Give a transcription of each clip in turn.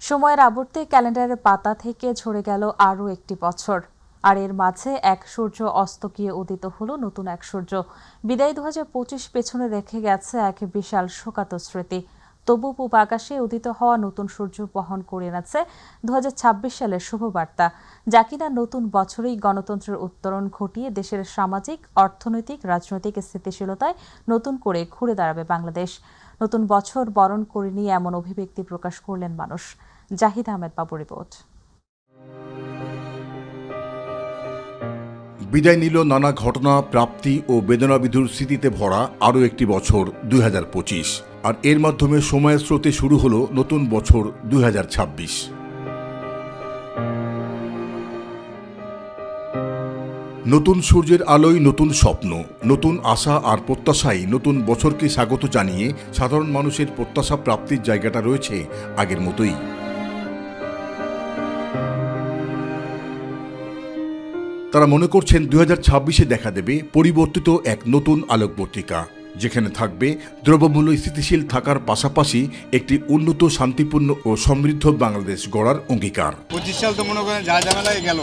সময়ের আবর্তে ক্যালেন্ডারের পাতা থেকে ঝরে গেল আরও একটি বছর। আর এর মাঝে এক সূর্য অস্ত গিয়ে উদিত হলো নতুন এক সূর্য। বিদায় 2025 পেছনে রেখে গেছে এক বিশাল শোকাতুর স্মৃতি। তবু পূব আকাশে উদিত হওয়া নতুন সূর্য বহন করে এনেছে 2026 সালের শুভবার্তা, যা কিনা নতুন বছরেই গণতন্ত্রের উত্তরণ ঘটিয়ে দেশের সামাজিক, অর্থনৈতিক, রাজনৈতিক স্থিতিশীলতায় নতুন করে ঘুরে দাঁড়াবে বাংলাদেশ। নতুন বছর বরণ করে নিয়ে এমন অভিব্যক্তি প্রকাশ করলেন মানুষ। জাহিদ আহমেদ বাবু রিপোর্ট। বিদায় নিল নানা ঘটনা, প্রাপ্তি ও বেদনাবিধুর স্মৃতিতে ভরা আরও একটি বছর 2025। আর এর মাধ্যমে সময়ের স্রোতে শুরু হলো নতুন বছর 2026। নতুন সূর্যের আলোয় নতুন স্বপ্ন, নতুন আশা আর প্রত্যাশাই নতুন বছরকে স্বাগত জানিয়ে সাধারণ মানুষের প্রত্যাশা প্রাপ্তির জায়গাটা রয়েছে আগের মতোই। তারা মনে করছেন 2026-এ দেখা দেবে পরিবর্তিত এক নতুন আলোকবর্তিকা, যেখানে থাকবে দ্রব্যমূল্য স্থিতিশীল থাকার পাশাপাশি একটি উন্নত, শান্তিপূর্ণ ও সমৃদ্ধ বাংলাদেশ গড়ার অঙ্গীকার। 25 সাল তো মনে করেন যা ঝামেলায় গেল,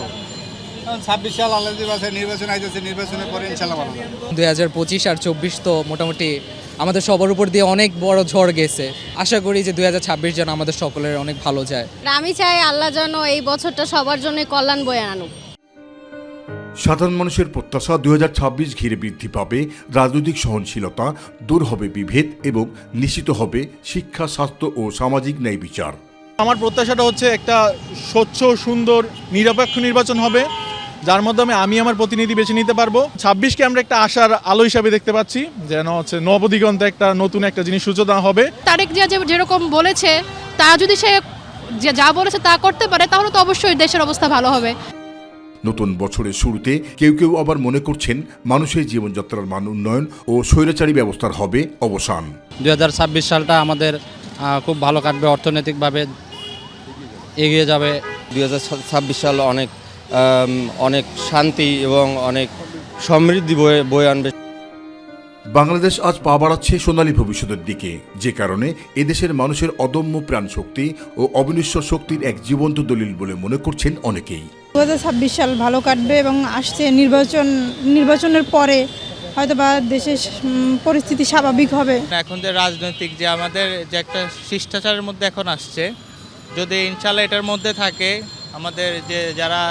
26 সাল আলাদা বাসে নির্বাচন আইতেছে, নির্বাচনের পরে ইনশাল্লাহ ভালো হবে। 2025 আর 24 তো মোটামুটি আমাদের সবার উপর দিয়ে অনেক বড় ঝড় গেছে। আশা করি যে 2026 যেন আমাদের সকলের অনেক ভালো যায়। আমি চাই আল্লাহ যেন এই বছরটা সবার জন্য কল্যাণ বয়ে আনুক। সাধারণ মানুষের প্রত্যাশা 2026 ঘিরে বৃদ্ধি পাবে রাজনৈতিক সহনশীলতা, দূর হবে বিভেদ এবং নিশ্চিত হবে শিক্ষা, স্বাস্থ্য ও সামাজিক ন্যায় বিচার। আমার প্রত্যাশাটা হচ্ছে একটা স্বচ্ছ, সুন্দর, নিরপেক্ষ নির্বাচন হবে, যার মাধ্যমে আমি আমার প্রতিনিধি বেছে নিতে পারবো। 26কে আমরা একটা আশার আলো হিসাবে দেখতে পাচ্ছি, যেন হচ্ছে নবদিগন্তে একটা নতুন একটা জিনিস সূচনা হবে। তারেক জিয়া যেরকম বলেছে, তা যদি সে যা বলেছে তা করতে পারে, তাহলে তো অবশ্যই দেশের অবস্থা ভালো হবে। নতুন বছরের শুরুতে কেউ কেউ আবার মনে করছেন মানুষের জীবনযাত্রার মান উন্নয়ন ও স্বৈরাচারী ব্যবস্থার হবে অবসান। 2026 সালটা আমাদের খুব ভালো কাটবে, অর্থনৈতিকভাবে এগিয়ে যাবে। 2026 সাল অনেক শান্তি এবং অনেক সমৃদ্ধি বয়ে আনবে। বাংলাদেশ আজ পা বাড়াচ্ছে সোনালী ভবিষ্যতের দিকে, যে কারণে এদেশের মানুষের অদম্য প্রাণশক্তি ও অবিনশ্বর শক্তির এক জীবন্ত দলিল বলে মনে করছেন অনেকেই। 2026 সাল ভালো কাটবে এবং আসছে নির্বাচনের পরে হয়তোবা দেশের পরিস্থিতি স্বাভাবিক হবে। এখন যে রাজনৈতিক যে আমাদের যে একটা শিষ্টাচারের মধ্যে এখন আসছে, যদি ইনশাল্লাহ এটার মধ্যে থাকে, আমাদের যে যারা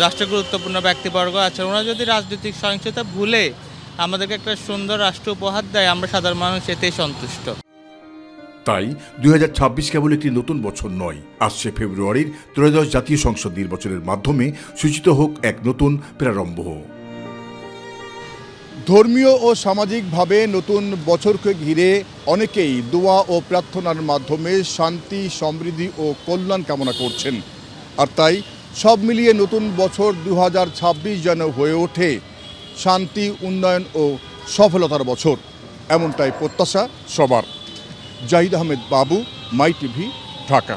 রাষ্ট্র গুরুত্বপূর্ণ ব্যক্তিবর্গ আছে, ওরা যদি রাজনৈতিক সহিংসতা ভুলে আমাদেরকে একটা সুন্দর রাষ্ট্র উপহার দেয়, আমরা সাধারণ মানুষ এতেই সন্তুষ্ট। তাই 2026 কেবল একটি নতুন বছর নয়, আসছে ফেব্রুয়ারির 13 জাতীয় সংসদ নির্বাচনের মাধ্যমে সূচিত হোক এক নতুন প্রারম্ভ। ধর্মীয় ও সামাজিকভাবে নতুন বছরকে ঘিরে অনেকেই দোয়া ও প্রার্থনার মাধ্যমে শান্তি, সমৃদ্ধি ও কল্যাণ কামনা করছেন। আর তাই সব মিলিয়ে নতুন বছর 2026 যেন হয়ে ওঠে শান্তি, উন্নয়ন ও সফলতার বছর, এমনটাই প্রত্যাশা সবার। জাহিদ আহমেদ বাবু, মাই টিভি, ঢাকা।